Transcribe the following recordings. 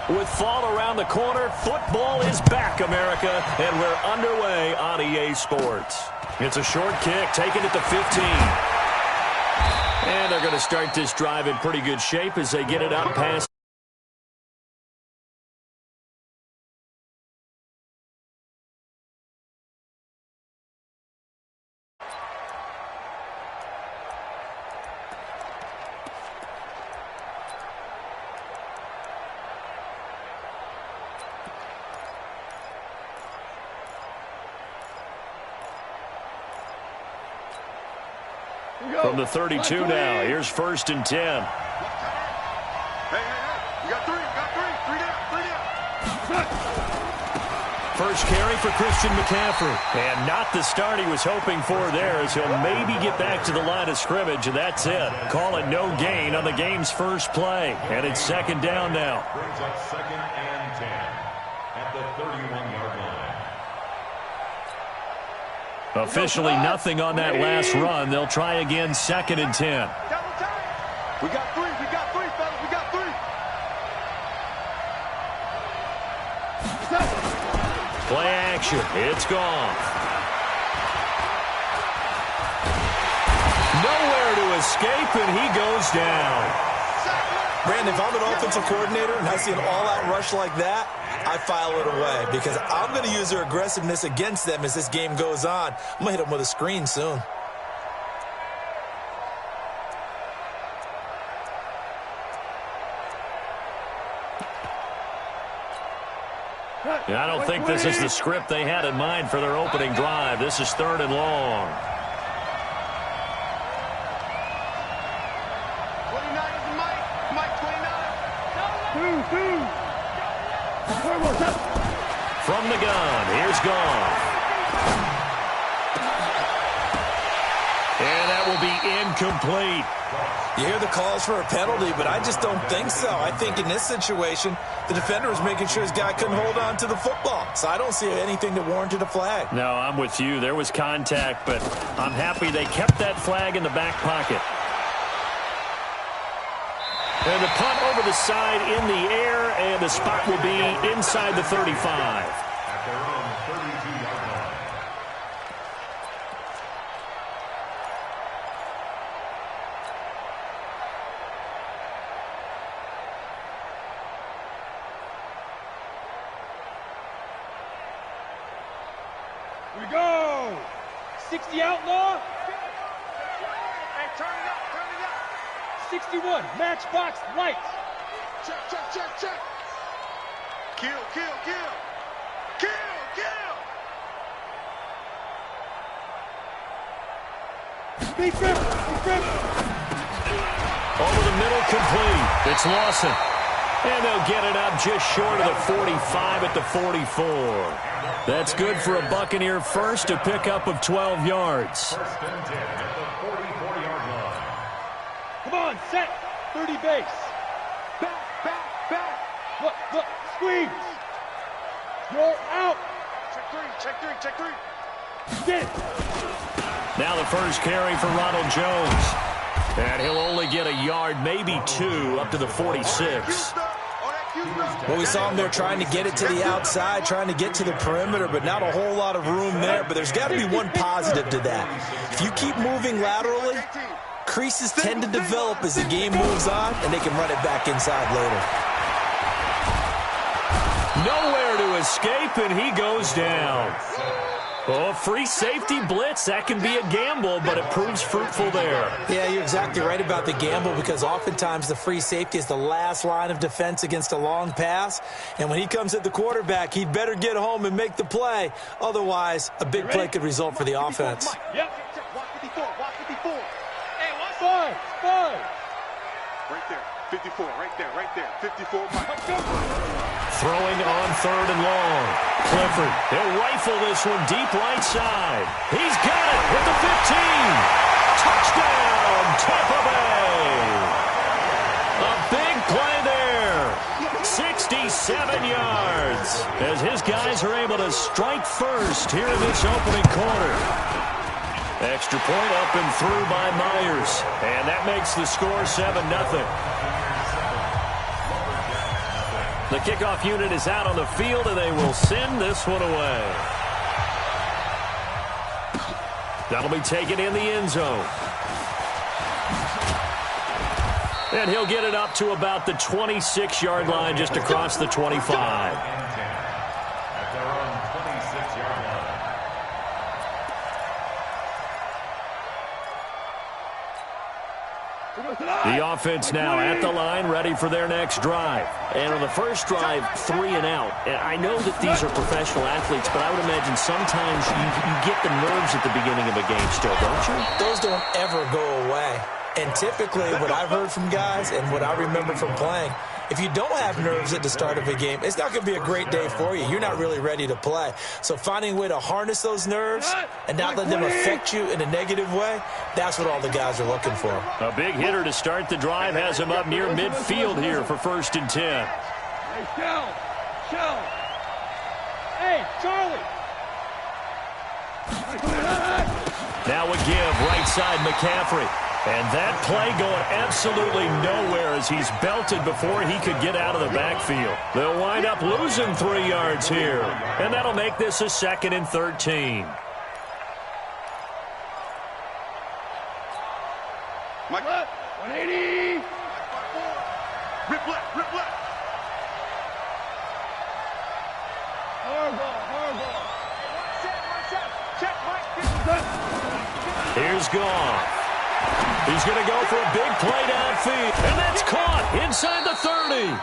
With fall around the corner, football is back, America, and we're underway on EA Sports. It's a short kick, taken at the 15. And they're going to start this drive in pretty good shape as they get it up past. From the 32 now, here's 1st and 10. Hey, you got three down. First carry for Christian McCaffrey. And not the start he was hoping for there, as he'll maybe get back to the line of scrimmage, and that's it. Call it no gain on the game's first play. And it's 2nd down now. Brings up 2nd and 10 at the 31-yard line. Officially nothing on that last run. They'll try again, 2nd and 10. We got three, fellas. We got three. Play action. It's gone. Nowhere to escape, and he goes down. Brandon, if I'm an offensive coordinator and I see an all-out rush like that, I file it away because I'm going to use their aggressiveness against them as this game goes on. I'm going to hit them with a screen soon. I don't think this is the script they had in mind for their opening drive. This is 3rd and long. 29 is the Mike 29. From the gun, here's Goff. And that will be incomplete. You hear the calls for a penalty, but I just don't think so. I think in this situation, the defender was making sure his guy couldn't hold on to the football. So I don't see anything that warranted a flag. No, I'm with you. There was contact, but I'm happy they kept that flag in the back pocket. And the punt over the side in the air, and the spot will be inside the 35. At their own 32-yard line. Here we go. 60 outlaw. Hey, turn it up. 61, matchbox lights. Check. Kill. Be grip. Over the middle, complete. It's Lawson. And they'll get it up just short of the 45 at the 44. That's good for a Buccaneer first, a pickup of 12 yards. 1st and 10 at the 44-yard line. Come on, set. 30 base. Back. Look, squeeze. You're out. Check three. Get it. Now the first carry for Ronald Jones. And he'll only get a yard, maybe 2, up to the 46. Well, we saw him there trying to get it to the outside, trying to get to the perimeter, but not a whole lot of room there. But there's got to be one positive to that. If you keep moving laterally, creases tend to develop as the game moves on, and they can run it back inside later. Nowhere to escape, and he goes down. Oh, free safety blitz, that can be a gamble, but it proves fruitful there. Yeah, you're exactly right about the gamble because oftentimes the free safety is the last line of defense against a long pass. And when he comes at the quarterback, he'd better get home and make the play. Otherwise, a big play could result for the offense. Yep. Watch 54. Hey, what's Five. Right there. 54, right there. 54, Mike. Throwing on 3rd and long. Clifford, he'll rifle this one deep right side. He's got it with the 15. Touchdown, Tampa Bay. A big play there. 67 yards as his guys are able to strike first here in this opening quarter. Extra point up and through by Myers. And that makes the score 7-0. The kickoff unit is out on the field, and they will send this one away. That'll be taken in the end zone. And he'll get it up to about the 26-yard line, just across the 25. The offense now at the line, ready for their next drive. And on the first drive, 3 and out. And I know that these are professional athletes, but I would imagine sometimes you get the nerves at the beginning of a game still, don't you? Those don't ever go away. And typically what I've heard from guys and what I remember from playing, if you don't have nerves at the start of a game, it's not going to be a great day for you. You're not really ready to play. So finding a way to harness those nerves and not let them affect you in a negative way, that's what all the guys are looking for. A big hitter to start the drive has him up near midfield here for 1st and 10. Hey, Shell. Hey, Charlie. Now a give, right side McCaffrey. And that play going absolutely nowhere as he's belted before he could get out of the backfield. They'll wind up losing 3 yards here. And that'll make this a 2nd and 13. Mike. 180. Rip left. Hardball. Check, Mike. Here's Goff. He's going to go for a big play downfield. And that's caught inside the 30.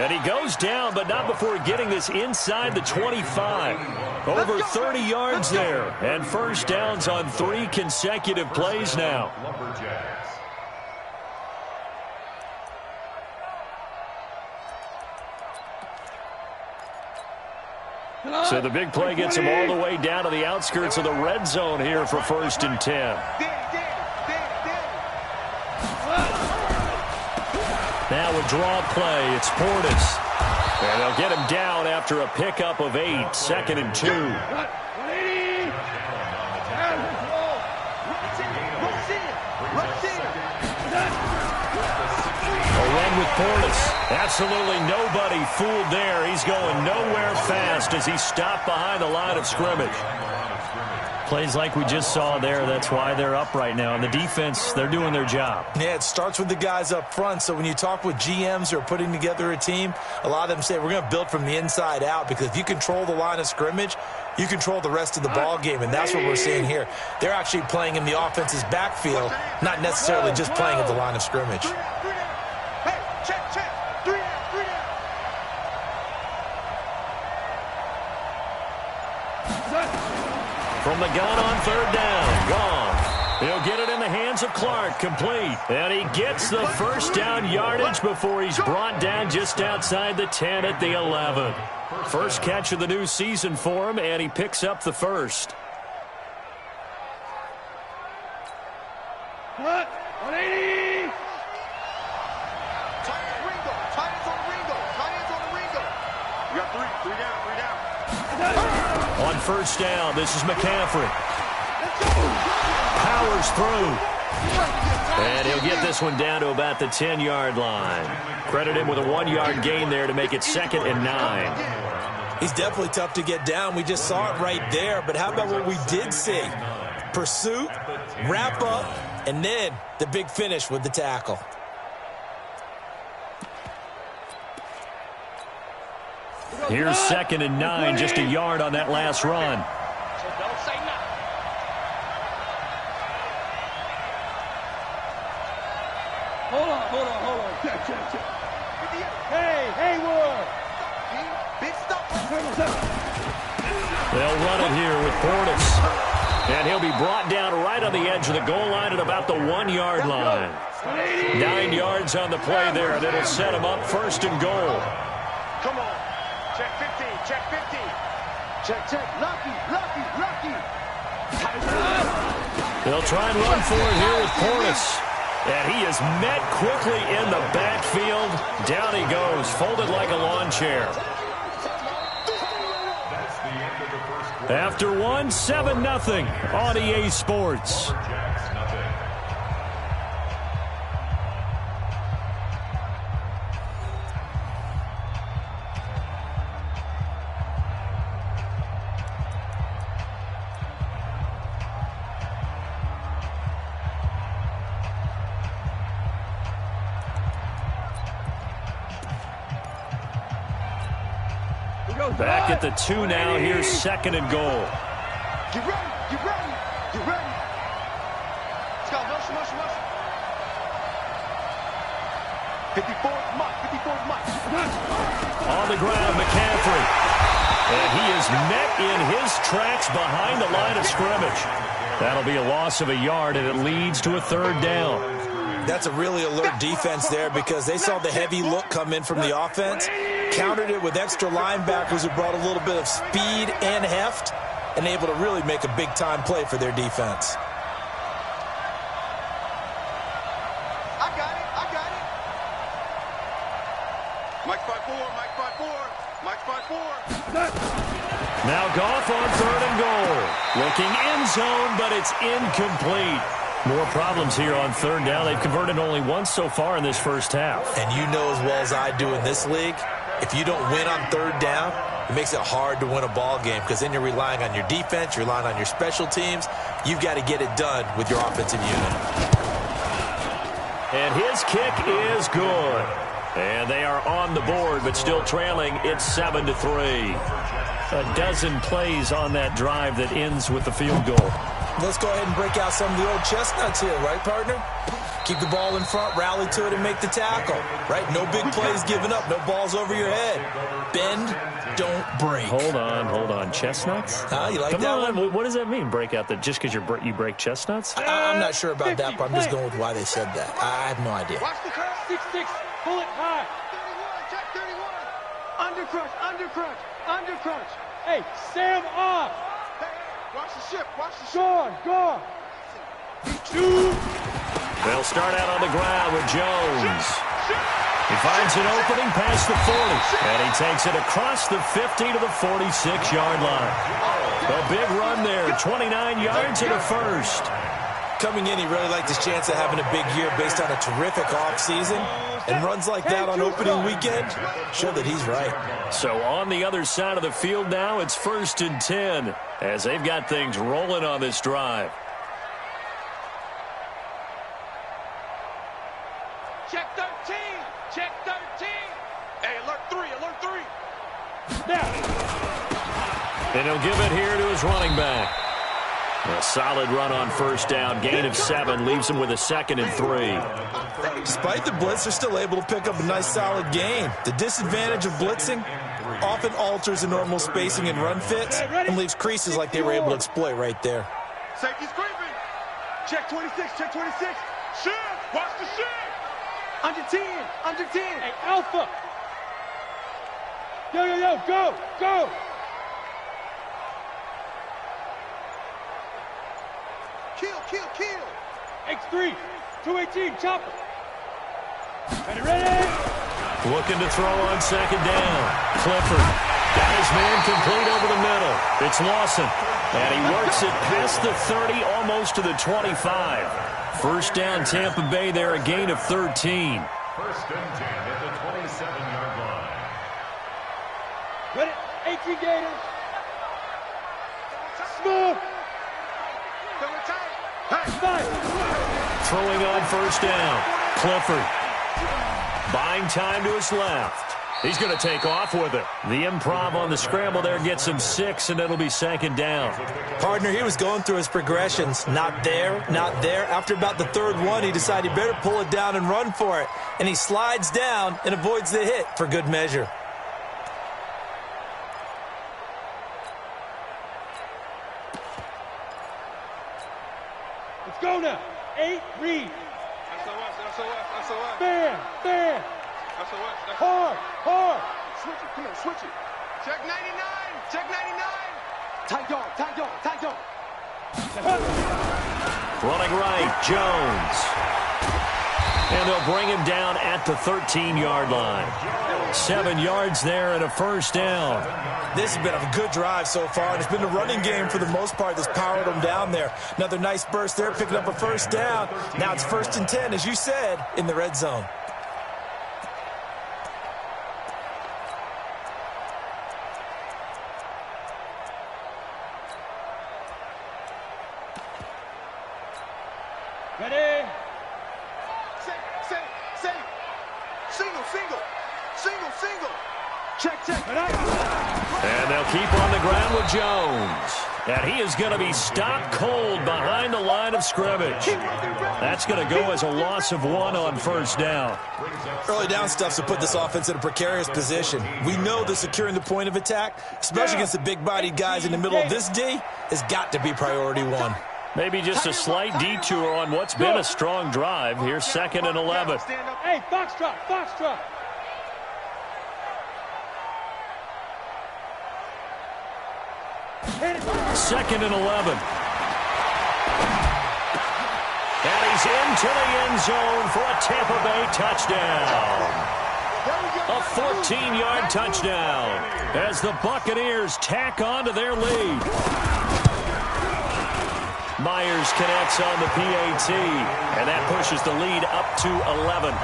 And he goes down, but not before getting this inside the 25. Over 30 yards there. And first downs on 3 consecutive plays now. So the big play gets him all the way down to the outskirts of the red zone here for 1st and 10. Now a draw play. It's Portis. And they'll get him down after a pickup of 8. 2nd and 2. A run with Portis. Absolutely nobody fooled there. He's going nowhere fast as he's stopped behind the line of scrimmage. Plays like we just saw there, that's why they're up right now. And the defense, they're doing their job. Yeah, it starts with the guys up front. So when you talk with GMs who are putting together a team, a lot of them say we're going to build from the inside out, because if you control the line of scrimmage, you control the rest of the ball game, and that's what we're seeing here. They're actually playing in the offense's backfield, not necessarily just playing at the line of scrimmage. From the gun on 3rd down. Gone. He'll get it in the hands of Clark. Complete. And he gets the first down yardage before he's brought down just outside the 10 at the 11. First catch of the new season for him, and he picks up the first. 180. Tight ends on the Ringo. You got 3 down. On first down, this is McCaffrey. Powers through. And he'll get this one down to about the 10-yard line. Credit him with a 1-yard gain there to make it 2nd and 9. He's definitely tough to get down. We just saw it right there. But how about what we did see? Pursuit, wrap up, and then the big finish with the tackle. Here's 2nd and 9, just a yard on that last run. Hold on. Check. Hey, Haywood. They'll run it here with Portis. And he'll be brought down right on the edge of the goal line at about the 1-yard line. 9 yards on the play there, and it'll set him up 1st and goal. Come on. Check 15. Check. Lucky. They'll try and run for it here with Portis. And he is met quickly in the backfield. Down he goes, folded like a lawn chair. After 7-0 on EA Sports. Back at the 2 now. Here's 2nd and goal. Get ready, get ready, get ready. Let's go, motion, motion, motion. 54's Mike, 54's Mike. On the ground, McCaffrey. And he is met in his tracks behind the line of scrimmage. That'll be a loss of a yard, and it leads to a 3rd down. That's a really alert defense there because they saw the heavy look come in from the offense, countered it with extra linebackers who brought a little bit of speed and heft, and able to really make a big-time play for their defense. I got it, I got it. Mike 5-4, Mike 5-4, Mike 5-4. Now Goff on 3rd and goal. Looking end zone, but it's incomplete. More problems here on 3rd down. They've converted only once so far in this first half. And you know as well as I do in this league, if you don't win on 3rd down, it makes it hard to win a ball game because then you're relying on your defense, you're relying on your special teams. You've got to get it done with your offensive unit. And his kick is good. And they are on the board, but still trailing. It's 7-3. A dozen plays on that drive that ends with the field goal. Let's go ahead and break out some of the old chestnuts here, right, partner? Keep the ball in front, rally to it, and make the tackle, right? No big plays given up, no balls over your head. Bend, don't break. Hold on. Chestnuts? You like Come that on. one? What does that mean, break out? That just because you break chestnuts? I'm not sure about that, but I'm just going with why they said that. I have no idea. Watch the curve. 6-6, pull it high. 31, check 31. Undercrunch, undercrunch. Hey, Sam off. Hey, watch the ship, watch the ship. Gone. They'll start out on the ground with Jones. He finds an opening past the 40, and he takes it across the 50 to the 46-yard line. A big run there, 29 yards and a first. Coming in, he really liked his chance of having a big year based on a terrific offseason. And runs like that on opening weekend show that he's right. So on the other side of the field now, it's 1st and 10 as they've got things rolling on this drive. Check 13, check 13. Hey, alert 3, alert 3. Now. And he'll give it here to his running back. A solid run on 1st down. Gain of 7 leaves him with a 2nd and 3. Despite the blitz, they're still able to pick up a nice solid gain. The disadvantage of blitzing often alters the normal spacing and run fits and leaves creases like they were able to exploit right there. Safety's creeping. Check 26, check 26. Shift, watch the shift. Under 10, under 10. Hey, Alpha. Yo, go. Kill. X3, 218, chopper. Ready? Looking to throw on 2nd down. Clifford got his man complete over the middle. It's Lawson, and he works it past the 30, almost to the 25. 1st down, Tampa Bay there, a gain of 13. 1st and 10 at the 27-yard line. Ready? 18 Gator. Smooth. Throwing on 1st down. Clifford buying time to his left. He's going to take off with it. The improv on the scramble there gets him 6, and it'll be 2nd down. Partner, he was going through his progressions. Not there. After about the 3rd one, he decided he better pull it down and run for it. And he slides down and avoids the hit for good measure. Let's go now. 8, read. SOS. Fan. SOS. Hard. Switch it, come on, switch it. Check 99, check 99. Tight dog. Running right, Jones. And they'll bring him down at the 13-yard line. 7 yards there and a 1st down. This has been a good drive so far, and it's been the running game for the most part that's powered them down there. Another nice burst there, picking up a 1st down. Now it's 1st and 10, as you said, in the red zone. Ready? Safe. Single. Check, check. And they'll keep on the ground with Jones. And he is going to be stopped cold behind the line of scrimmage. That's going to go as a loss of 1 on first down. Early down stuff's to put this offense in a precarious position. We know that securing the point of attack, especially against the big-bodied guys in the middle of this D, has got to be priority 1. Maybe just a slight detour on what's been a strong drive. Here's 2nd and 11. Hey, foxtrot, foxtrot. Second and 11. And he's into the end zone for a Tampa Bay touchdown. A 14-yard touchdown as the Buccaneers tack on to their lead. Myers connects on the PAT, and that pushes the lead up to 11.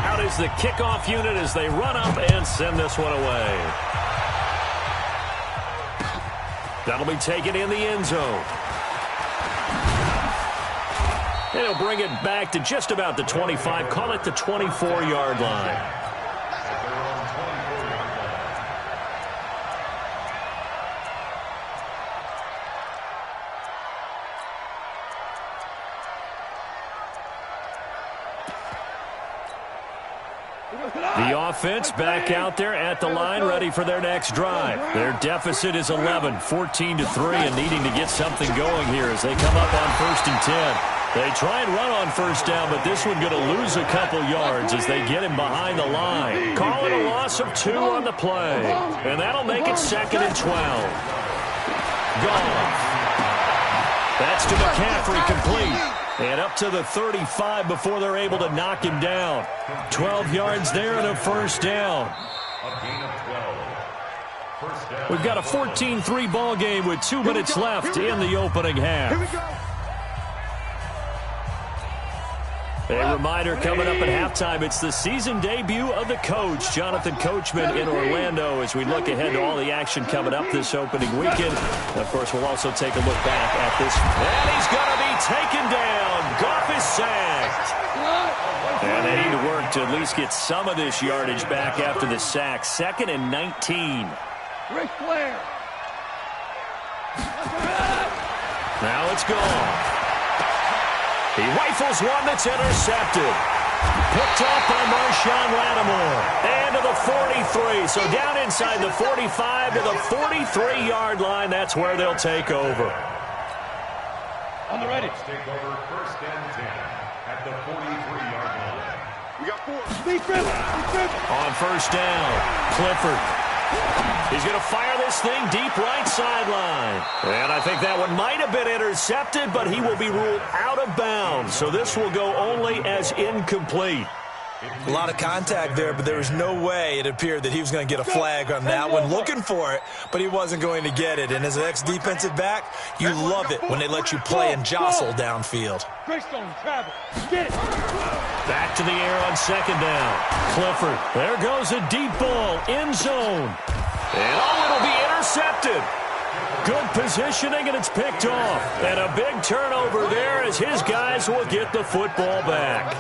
Out is the kickoff unit as they run up and send this one away. That'll be taken in the end zone. And he'll bring it back to just about the 25, call it the 24-yard line. The offense back out there at the line, ready for their next drive. Their deficit is 11, 14-3, and needing to get something going here as they come up on 1st and 10. They try and run on first down, but this one going to lose a couple yards as they get him behind the line. Call it a loss of 2 on the play, and that'll make it 2nd and 12. Goff. That's to McCaffrey, complete. And up to the 35 before they're able to knock him down. 12 yards there and a first down. We've got a 14-3 ball game with 2 minutes left in the opening half. A reminder coming up at halftime, it's the season debut of the coach, Jonathan Coachman in Orlando, as we look ahead to all the action coming up this opening weekend. And of course, we'll also take a look back at this. And he's going to be taken down. Goff is sacked. And they need to work to at least get some of this yardage back after the sack. 2nd and 19. Ric Flair. Now it's gone. He rifles one that's intercepted. Picked up by Marshawn Lattimore. And to the 43. So down inside the 45 to the 43-yard line. That's where they'll take over. On the ready. Take over 1st and 10 at the 43-yard line. We got 4. Be driven. Be driven. On first down, Clifford. He's going to fire this thing deep right sideline. And I think that one might have been intercepted, but he will be ruled out of bounds. So this will go only as incomplete. A lot of contact there, but there was no way it appeared that he was going to get a flag on that one. Looking for it, but he wasn't going to get it. And as an ex-defensive back, you love it when they let you play and jostle downfield. Greystone, travel. Get it. Back to the air on 2nd down. Clifford. There goes a deep ball. End zone. And it'll be intercepted. Good positioning, and it's picked off. And a big turnover there as his guys will get the football back.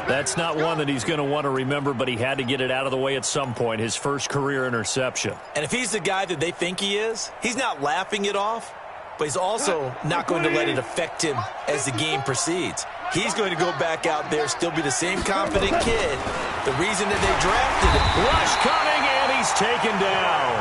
That's not one that he's going to want to remember, but he had to get it out of the way at some point, his first career interception. And if he's the guy that they think he is, he's not laughing it off, but he's also not going to let it affect him as the game proceeds. He's going to go back out there, still be the same confident kid. The reason that they drafted him. Rush coming, and he's taken down.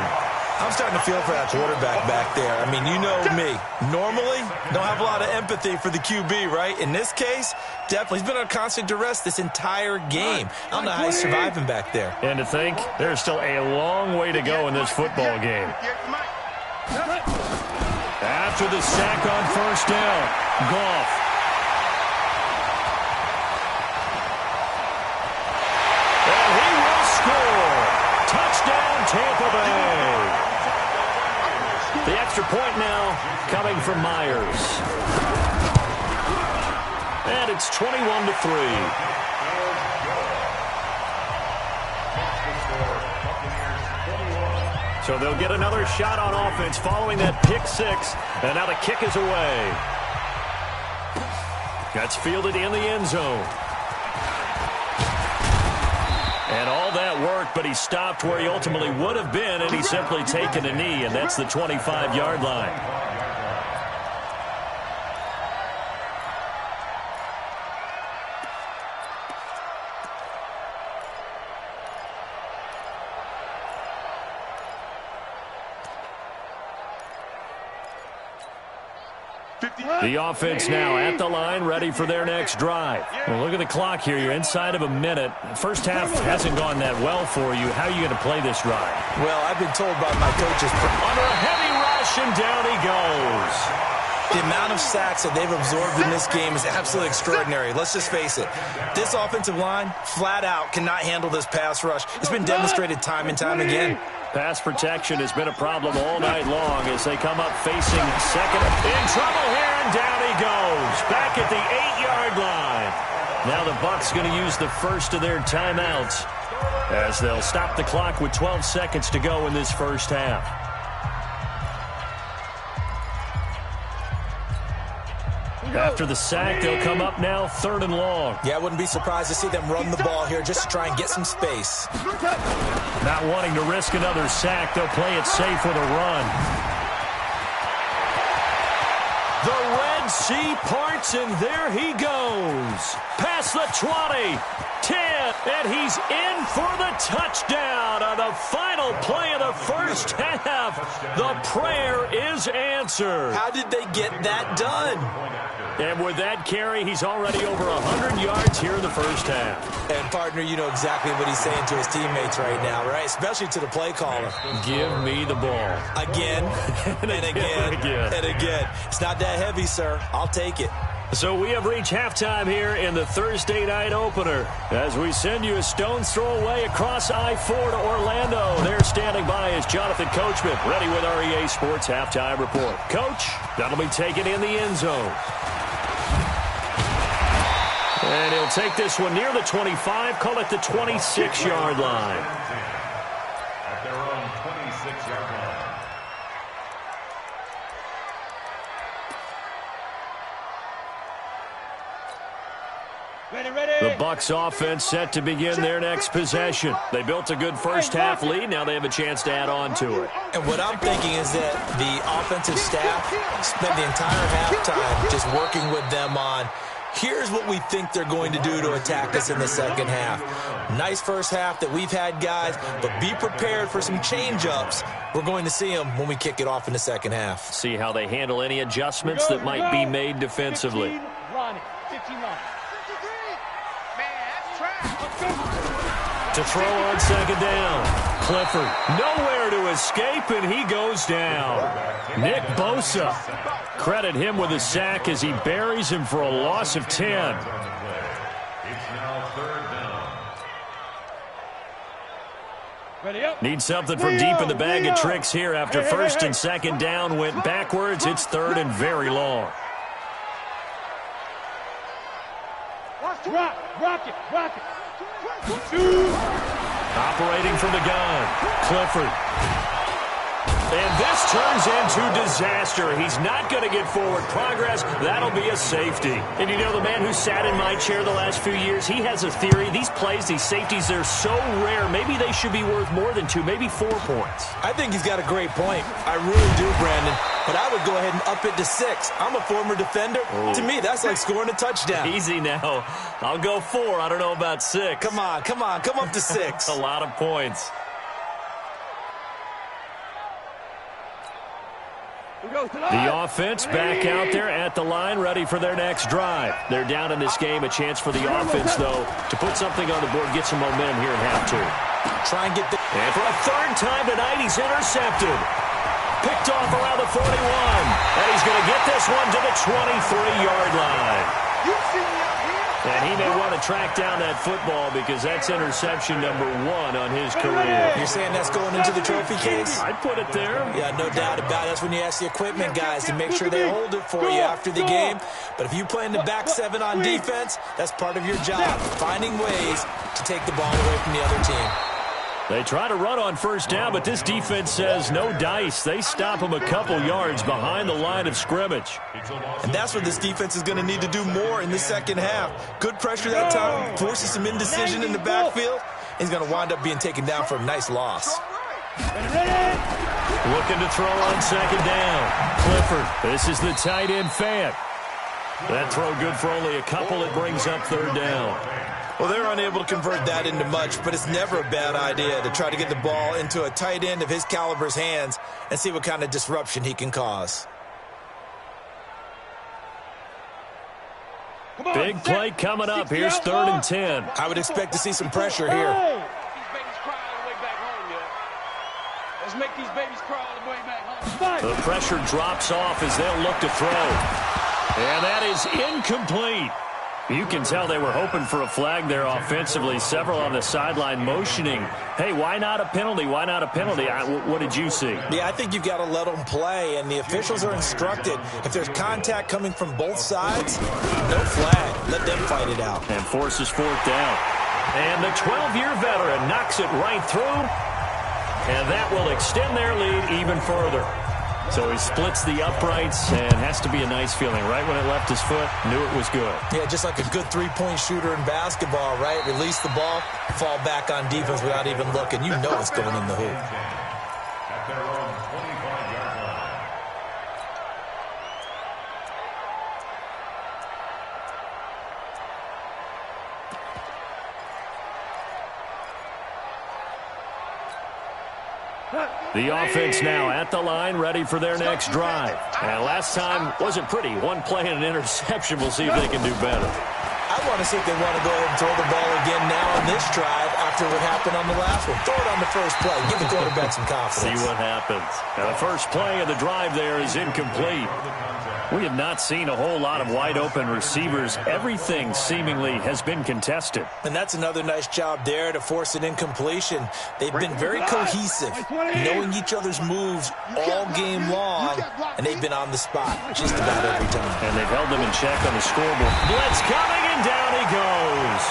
I'm starting to feel for that quarterback back there. I mean, you know me. Normally, don't have a lot of empathy for the QB, right? In this case, definitely. He's been on constant duress this entire game. I don't know how he's surviving back there. And to think, there's still a long way to go in this football game. After the sack on first down, Goff. And he will score. Touchdown, Tampa Bay. The extra point now coming from Myers. And it's 21-3. So they'll get another shot on offense following that pick six. And now the kick is away. That's fielded in the end zone. but he stopped where he ultimately would have been, and he's simply taken a knee, and that's the 25-yard line. The offense now at the line, ready for their next drive. Well, look at the clock here. You're inside of a minute. First half hasn't gone that well for you. How are you going to play this drive? Well, I've been told by my coaches. Under a heavy rush, and down he goes. The amount of sacks that they've absorbed in this game is absolutely extraordinary. Let's just face it. This offensive line, flat out, cannot handle this pass rush. It's been demonstrated time and time again. Pass protection has been a problem all night long as they come up facing second. In trouble here, and down he goes. Back at the 8-yard line. Now the Bucs going to use the first of their timeouts as they'll stop the clock with 12 seconds to go in this first half. After the sack, they'll come up now 3rd and long. Yeah, I wouldn't be surprised to see them run the ball here just to try and get some space. Not wanting to risk another sack, they'll play it safe with a run. The Red Sea parts, and there he goes. Past the 20, 10, and he's in for the touchdown on the final play of the first half. The prayer is answered. How did they get that done? And with that carry, he's already over 100 yards here in the first half. And, partner, you know exactly what he's saying to his teammates right now, right? Especially to the play caller. Give me the ball. Again, and again, and again. It's not that heavy, sir. I'll take it. So we have reached halftime here in the Thursday night opener as we send you a stone's throw away across I-4 to Orlando. There standing by is Jonathan Coachman, ready with our EA Sports Halftime Report. Coach, that'll be taken in the end zone. And he'll take this one near the 25, call it the 26-yard line. At their own 26-yard line. The Bucs offense set to begin their next possession. They built a good first half lead. Now they have a chance to add on to it. And what I'm thinking is that the offensive staff spent the entire halftime just working with them on, here's what we think they're going to do to attack us in the second half. Nice first half that we've had, guys, but be prepared for some change-ups. We're going to see them when we kick it off in the second half. See how they handle any adjustments that might be made defensively. 15 line. To throw on second down. Clifford nowhere to escape, and he goes down. Nick Bosa. Credit him with a sack as he buries him for a loss of 10. It's now 3rd down. Ready up. Need something from deep in the bag of tricks here after first and second down went backwards. It's 3rd and very long. Rock it. Operating from the gun, Clifford. And this turns into disaster. He's not going to get forward progress. That'll be a safety. And you know, the man who sat in my chair the last few years, he has a theory. These plays, these safeties, they're so rare. Maybe they should be worth more than 2, maybe 4 points. I think he's got a great point. I really do, Brandon. But I would go ahead and up it to 6. I'm a former defender. Oh. To me, that's like scoring a touchdown. Easy now. I'll go 4. I don't know about 6. Come on. Come up to 6. A lot of points. The offense back out there at the line, ready for their next drive. They're down in this game. A chance for the offense, though, to put something on the board, get some momentum here in half 2. Try and get the... And for a 3rd time tonight, he's intercepted. Picked off around the 41. And he's going to get this one to the 23-yard line. And he may want to track down that football because that's interception number 1 on his career. You're saying that's going into the trophy case? I'd put it there. Yeah, no doubt about it. That's when you ask the equipment guys to make sure they hold it for you after the game. But if you play in the back 7 on defense, that's part of your job, finding ways to take the ball away from the other team. They try to run on first down, but this defense says no dice. They stop him a couple yards behind the line of scrimmage. And that's what this defense is going to need to do more in the second half. Good pressure that time, forces some indecision in the backfield. He's going to wind up being taken down for a nice loss. Looking to throw on second down. Clifford, this is the tight end Fant. That throw good for only a couple. It brings up third down. Well, they're unable to convert that into much, but it's never a bad idea to try to get the ball into a tight end of his caliber's hands and see what kind of disruption he can cause. Big play coming up. Here's 3rd and 10. I would expect to see some pressure here. Let's make these babies cry all the way back home. The pressure drops off as they'll look to throw. And that is incomplete. You can tell they were hoping for a flag there offensively. Several on the sideline motioning. Hey, why not a penalty? Why not a penalty? What did you see? Yeah, I think you've got to let them play, and the officials are instructed. If there's contact coming from both sides, no flag. Let them fight it out. And forces 4th down. And the 12-year veteran knocks it right through. And that will extend their lead even further. So he splits the uprights and has to be a nice feeling. Right when it left his foot, knew it was good. Yeah, just like a good three-point shooter in basketball, right? Release the ball, fall back on defense without even looking. You know it's going in the hoop. At their own 25-yard line. The offense now at the line, ready for their next drive. And last time wasn't pretty. One play and an interception. We'll see if they can do better. I want to see if they want to go ahead and throw the ball again now on this drive after what happened on the last one. Throw it on the first play. Give the quarterback some confidence. See what happens. Now, the first play of the drive there is incomplete. We have not seen a whole lot of wide-open receivers. Everything seemingly has been contested. And that's another nice job there to force an incompletion. They've been very cohesive, knowing each other's moves all game long, and they've been on the spot just about every time. And they've held them in check on the scoreboard. Blitz coming, and down he goes.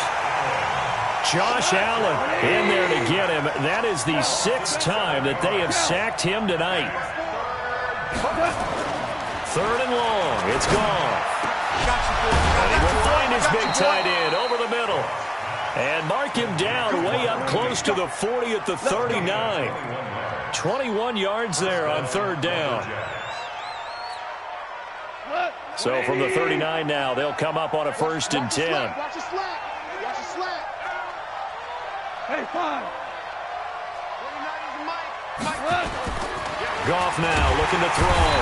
Josh Allen in there to get him. That is the 6th time that they have sacked him tonight. 3rd and long. It's gone. And he will find his big tight end over the middle. And mark him down way up close to the 40 at the 39. 21 yards there on 3rd down. So from the 39 now, they'll come up on a 1st and 10. Watch your slack. Watch your slack. Hey, 5. 49 is Mike. Goff now looking to throw.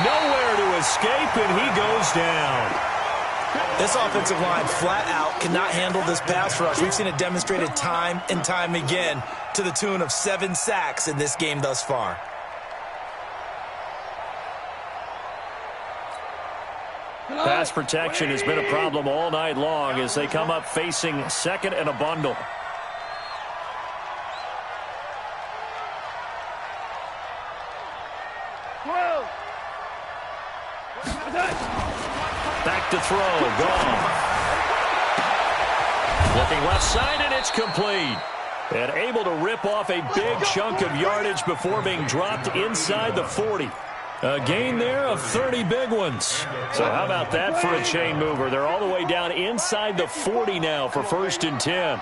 Nowhere to escape, and he goes down. This offensive line flat out cannot handle this pass rush. We've seen it demonstrated time and time again to the tune of 7 sacks in this game thus far. Pass protection has been a problem all night long as they come up facing 2nd and a bundle. Back to throw. Gone. Looking left side, and it's complete. And able to rip off a big chunk of yardage before being dropped inside the 40. A gain there of 30 big ones. So how about that for a chain mover? They're all the way down inside the 40 now for 1st and 10.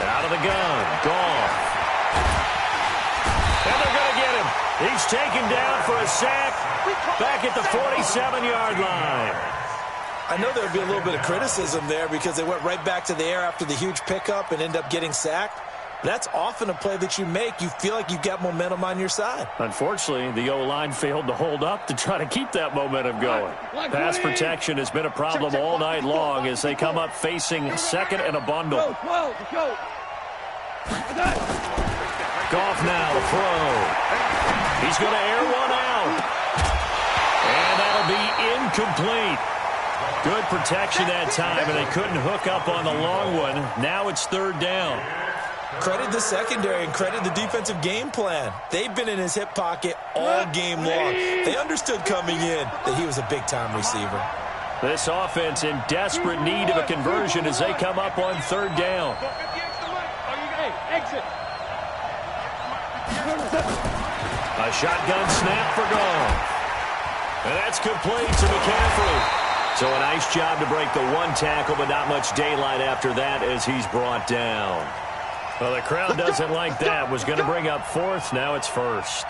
Out of the gun. Gone. And they're going to get him. He's taken down for a sack back at the 47-yard line. I know there would be a little bit of criticism there because they went right back to the air after the huge pickup and end up getting sacked. That's often a play that you make. You feel like you've got momentum on your side. Unfortunately, the O-line failed to hold up to try to keep that momentum going. Pass protection has been a problem all night long as they come up facing 2nd and a bundle. Goff now to throw. He's going to air one out. And that'll be incomplete. Good protection that time, and they couldn't hook up on the long one. Now it's 3rd down. Credit the secondary and credit the defensive game plan. They've been in his hip pocket all game long. They understood coming in that he was a big-time receiver. This offense in desperate need of a conversion as they come up on 3rd down. Exit. A shotgun snap for Goff. And that's complete to McCaffrey. So a nice job to break the one tackle, but not much daylight after that as he's brought down. Well, the crowd doesn't like that. Was going to bring up fourth. Now it's first.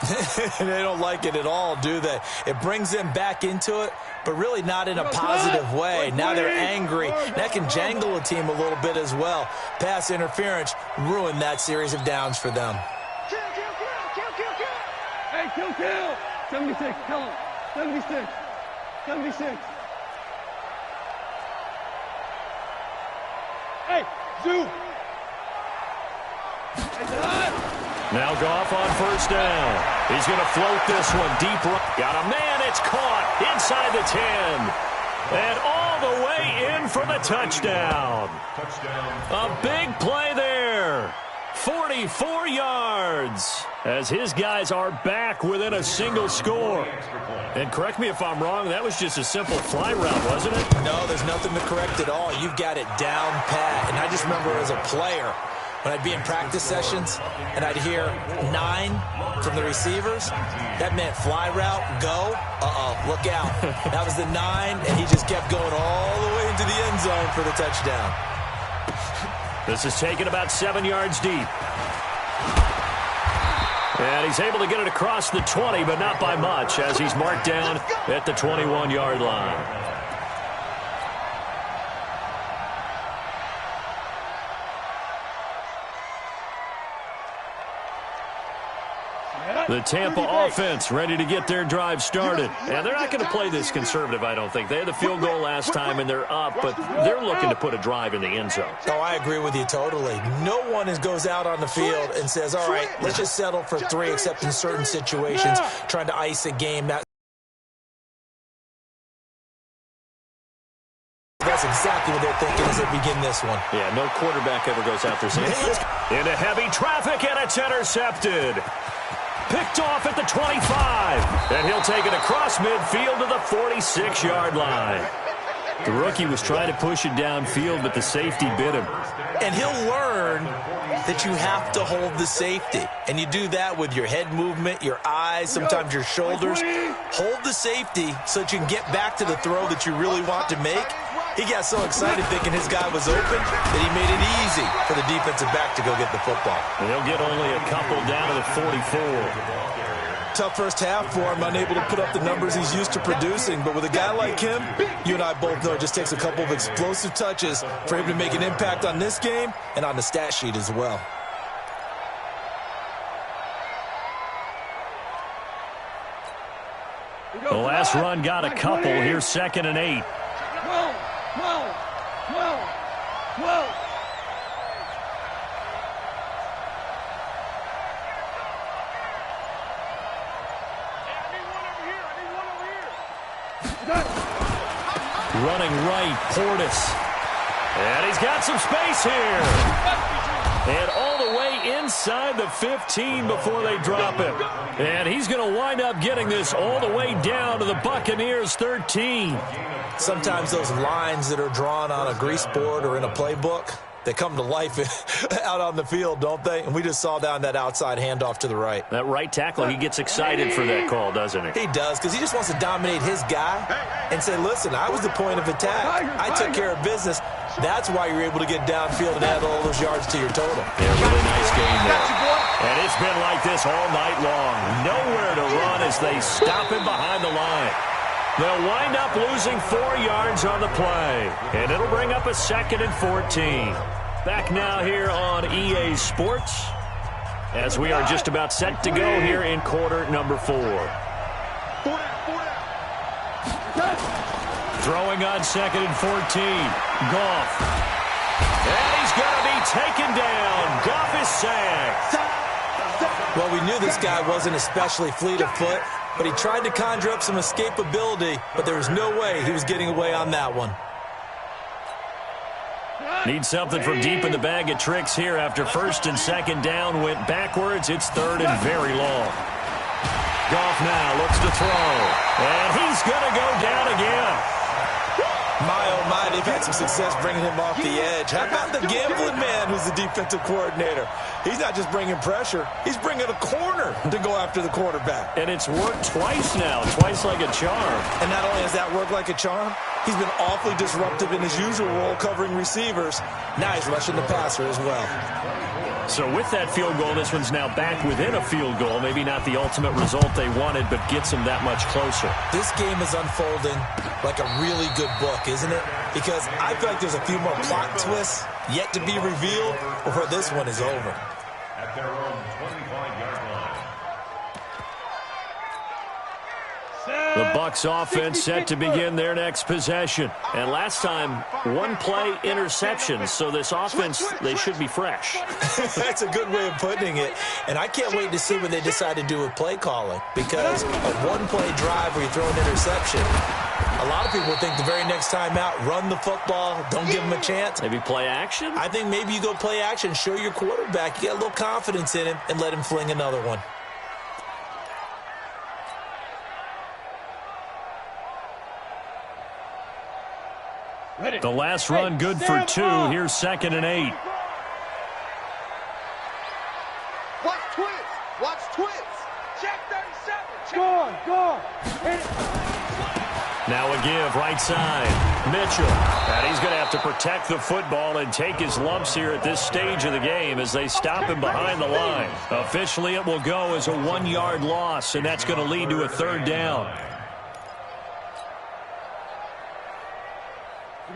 They don't like it at all, do they? It brings them back into it, but really not in a positive way. Now they're angry. That can jangle a team a little bit as well. Pass interference ruined that series of downs for them. Kill, kill, kill, kill, kill, kill. Hey, kill, kill. 76, kill him. 76. 76. Hey, Zoo. Now Goff on first down. He's going to float this one deep right. Got a man. It's caught inside the 10. And all the way in for the touchdown. A big play there. 44 yards as his guys are back within a single score. And correct me if I'm wrong, that was just a simple fly route, wasn't it? No, there's nothing to correct at all. You've got it down pat. And I just remember as a player, when I'd be in practice sessions and I'd hear 9 from the receivers, that meant fly route, go, look out. That was the 9, and he just kept going all the way into the end zone for the touchdown. This is taken about 7 yards deep. And he's able to get it across the 20, but not by much, as he's marked down at the 21-yard line. The Tampa offense ready to get their drive started. And they're not going to play this conservative, I don't think. They had the field goal last time, and they're up, but they're looking to put a drive in the end zone. Oh, I agree with you totally. No one goes out on the field and says, all right, let's just settle for 3, except in certain situations, trying to ice a game. That's exactly what they're thinking as they begin this one. Yeah, no quarterback ever goes out there saying, hey, into heavy traffic, and it's intercepted. Picked off at the 25, and he'll take it across midfield to the 46-yard line. The rookie was trying to push it downfield, but the safety bit him. And he'll learn that you have to hold the safety. And you do that with your head movement, your eyes, sometimes your shoulders. Hold the safety so that you can get back to the throw that you really want to make. He got so excited thinking his guy was open that he made it easy for the defensive back to go get the football. And he'll get only a couple down to the 44. Tough first half for him, unable to put up the numbers he's used to producing. But with a guy like him, you and I both know it just takes a couple of explosive touches for him to make an impact on this game and on the stat sheet as well. The last run got a couple. Here's 2nd and 8. 12, 12, 12, 12. Running right, Portis. And he's got some space here. And all the way inside the 15 before they drop him. And he's going to wind up getting this all the way down to the Buccaneers' 13. Sometimes those lines that are drawn on a grease board or in a playbook, they come to life out on the field, don't they? And we just saw down that outside handoff to the right. That right tackle, he gets excited for that call, doesn't he? He does, because he just wants to dominate his guy and say, listen, I was the point of attack. I took care of business. That's why you're able to get downfield and add all those yards to your total. Yeah, really nice game there. And it's been like this all night long. Nowhere to run as they stop him behind the line. They'll wind up losing 4 yards on the play. And it'll bring up a 2nd and 14. Back now here on EA Sports as we are just about set to go here in quarter number 4. Throwing on 2nd and 14. Goff. And he's going to be taken down. Goff is sacked. Well, we knew this guy wasn't especially fleet of foot, but he tried to conjure up some escapability, but there was no way he was getting away on that one. Need something from deep in the bag of tricks here after 1st and 2nd down went backwards. It's 3rd and very long. Goff now looks to throw, and he's going to go down again. My, oh my, they've had some success bringing him off the edge. How about the gambling man who's the defensive coordinator? He's not just bringing pressure. He's bringing a corner to go after the quarterback. And it's worked twice now, twice like a charm. And not only has that worked like a charm, he's been awfully disruptive in his usual role covering receivers. Now he's rushing the passer as well. So with that field goal, this one's now back within a field goal. Maybe not the ultimate result they wanted, but gets them that much closer. This game is unfolding like a really good book, isn't it? Because I feel like there's a few more plot twists yet to be revealed before this one is over. At their own 25-yard line. The Bucs offense set to begin their next possession. And last time, one play interception. So this offense, they should be fresh. That's a good way of putting it. And I can't wait to see what they decide to do with play calling. Because a one-play drive where you throw an interception, a lot of people think the very next time out, run the football, don't give them a chance. Maybe play action? I think maybe you go play action, show your quarterback, you get a little confidence in him, and let him fling another one. The last run good for 2. Here's 2nd and 8. Watch twins. Watch twins. Check 37. Go. Now a give, right side. Mitchell. And he's going to have to protect the football and take his lumps here at this stage of the game as they stop him behind the line. Officially, it will go as a 1-yard loss, and that's going to lead to a 3rd down.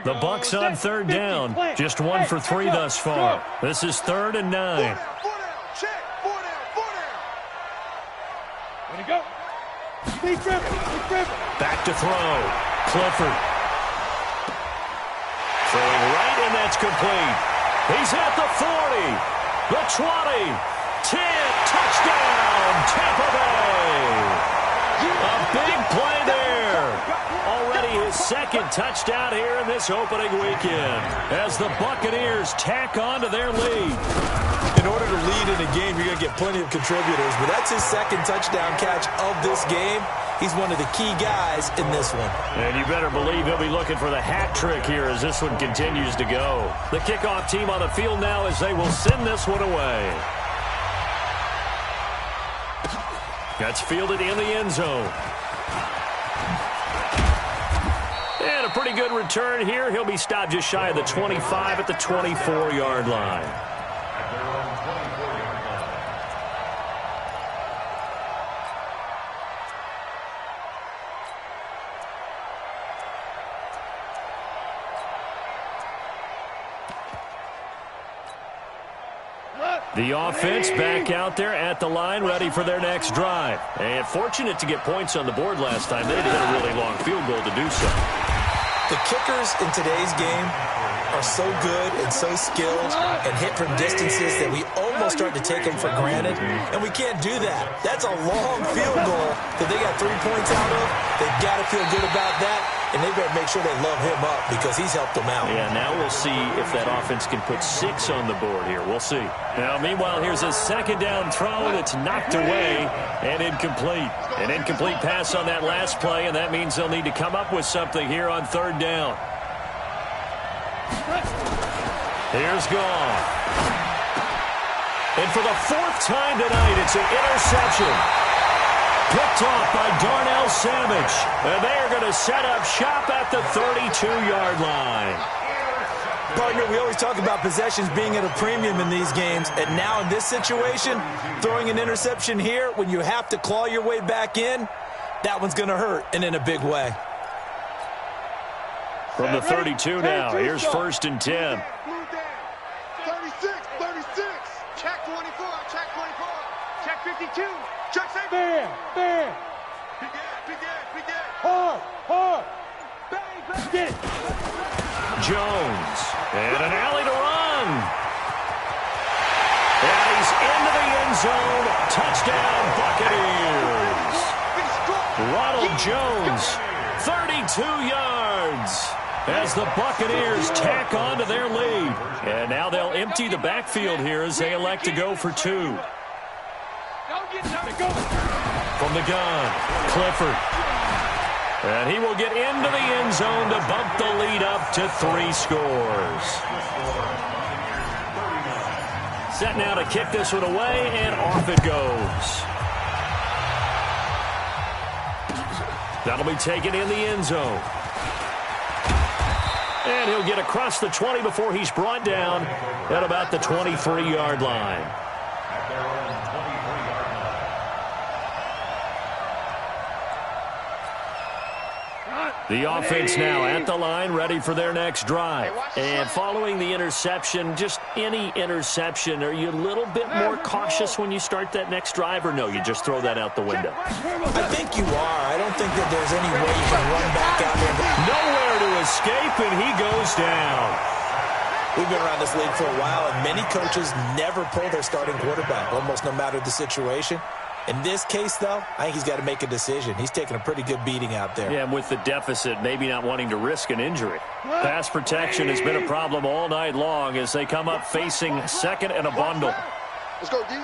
The Bucs on 3rd down. Just 1 for 3 thus far. This is 3rd and 9. Back to throw. Clifford. Throwing right, and that's complete. He's at the 40, the 20, 10, touchdown, Tampa Bay. A big play there. Already his 2nd touchdown here in this opening weekend as the Buccaneers tack on to their lead. In order to lead in a game, you're going to get plenty of contributors, but that's his 2nd touchdown catch of this game. He's one of the key guys in this one. And you better believe he'll be looking for the hat trick here as this one continues to go. The kickoff team on the field now as they will send this one away. That's fielded in the end zone. And a pretty good return here. He'll be stopped just shy of the 25 at the 24-yard line. The offense back out there at the line, ready for their next drive. And fortunate to get points on the board last time. They had to hit a really long field goal to do so. The kickers in today's game are so good and so skilled and hit from distances that we almost start to take them for granted, and we can't do that. That's a long field goal that they got 3 points out of. They've got to feel good about that, and they better make sure they love him up because he's helped them out. Yeah, now we'll see if that offense can put 6 on the board here. We'll see. Now, meanwhile, here's a 2nd down throw that's knocked away and incomplete. An incomplete pass on that last play, and that means they'll need to come up with something here on 3rd down. Here's Goff. And for the 4th time tonight, it's an interception. Picked off by Darnell Savage. And they are going to set up shop at the 32-yard line. Partner, we always talk about possessions being at a premium in these games. And now in this situation, throwing an interception here when you have to claw your way back in, that one's going to hurt, and in a big way. From the 32 now, here's 1st and 10. 36, 36. Check 24, check 24. Check 52. Check 7. Bam. Begin. Hard. Bang. Get it. Jones. And an alley to run. And he's into the end zone. Touchdown, Buccaneers. Ronald Jones, 32 yards. As the Buccaneers tack on to their lead. And now they'll empty the backfield here as they elect to go for 2. From the gun, Clifford. And he will get into the end zone to bump the lead up to 3 scores. Set now to kick this one away, and off it goes. That'll be taken in the end zone. And he'll get across the 20 before he's brought down at about the 23-yard line. The offense now at the line, ready for their next drive. And following the interception, just any interception, are you a little bit more cautious when you start that next drive, or no, you just throw that out the window? I think you are. I don't think that there's any way you can run back out there. Nowhere to escape, and he goes down. We've been around this league for a while, and many coaches never pull their starting quarterback, almost no matter the situation. In this case, though, I think he's got to make a decision. He's taking a pretty good beating out there. Yeah, and with the deficit, maybe not wanting to risk an injury. Pass protection has been a problem all night long as they come up facing second and a bundle. Let's go, D.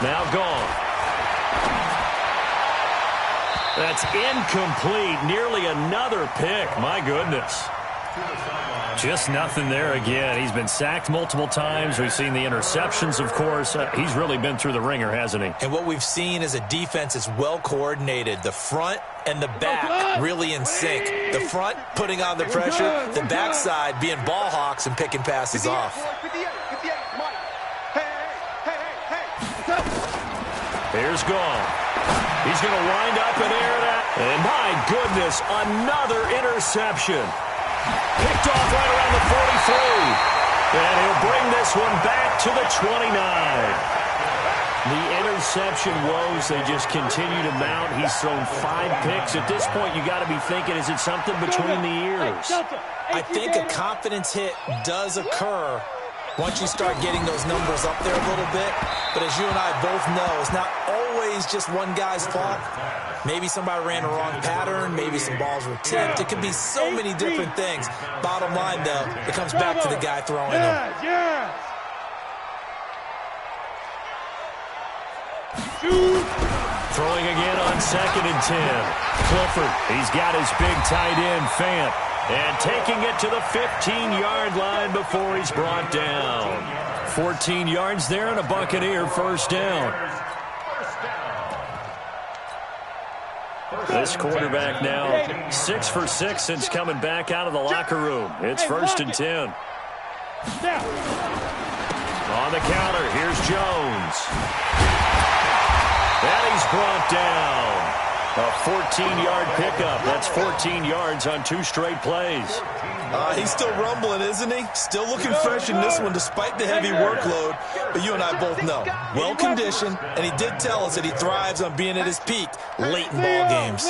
Now gone. That's incomplete. Nearly another pick. My goodness. Just nothing there again. He's been sacked multiple times. We've seen the interceptions, of course. He's really been through the ringer, hasn't he? And what we've seen is a defense that's well coordinated. The front and the back really in sync. The front putting on the pressure. The backside being ball hawks and picking passes off. Here's Gone. He's going to wind up and air that. And my goodness, another interception. Picked off right around the 43. And he'll bring this one back to the 29. The interception woes, they just continue to mount. He's thrown 5 picks. At this point, you got to be thinking, is it something between the ears? I think a confidence hit does occur once you start getting those numbers up there a little bit. But as you and I both know, it's not always just one guy's fault. Maybe somebody ran a wrong pattern. Maybe some balls were tipped. It could be so many different things. Bottom line, though, it comes back to the guy throwing them. Throwing again on 2nd and 10. Clifford, he's got his big tight end, Fant. And taking it to the 15-yard line before he's brought down. 14 yards there and a Buccaneer first down. This quarterback now 6 for 6 since coming back out of the locker room. It's 1st and 10. On the counter, here's Jones. And he's brought down. A 14-yard pickup. That's 14 yards on 2 straight plays. He's still rumbling, isn't he? Still looking fresh in this one despite the heavy workload. But you and I both know, well-conditioned, and he did tell us that he thrives on being at his peak late in ball games.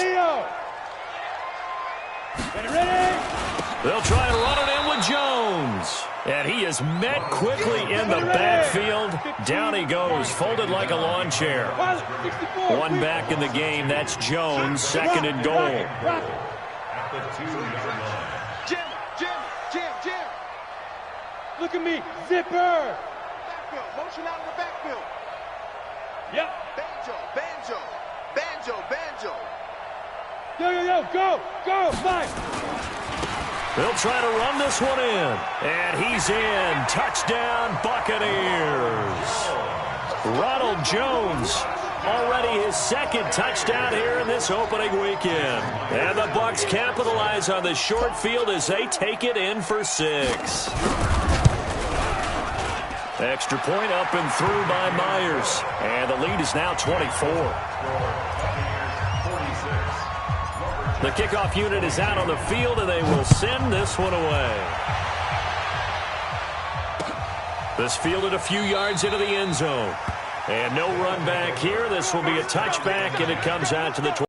They'll try and run it in with Jones. And he is met quickly in the backfield. Down he goes, folded like a lawn chair. 1 back in the game. That's Jones, 2nd and goal. Jim. Look at me. Zipper. Backfield. Motion out of the backfield. Yep. Banjo. Go. Five. They'll try to run this one in. And he's in. Touchdown, Buccaneers. Ronald Jones, already his 2nd touchdown here in this opening weekend. And the Bucs capitalize on the short field as they take it in for 6. Extra point up and through by Myers. And the lead is now 24. The kickoff unit is out on the field, and they will send this one away. This fielded a few yards into the end zone. And no run back here. This will be a touchback, and it comes out to the 20.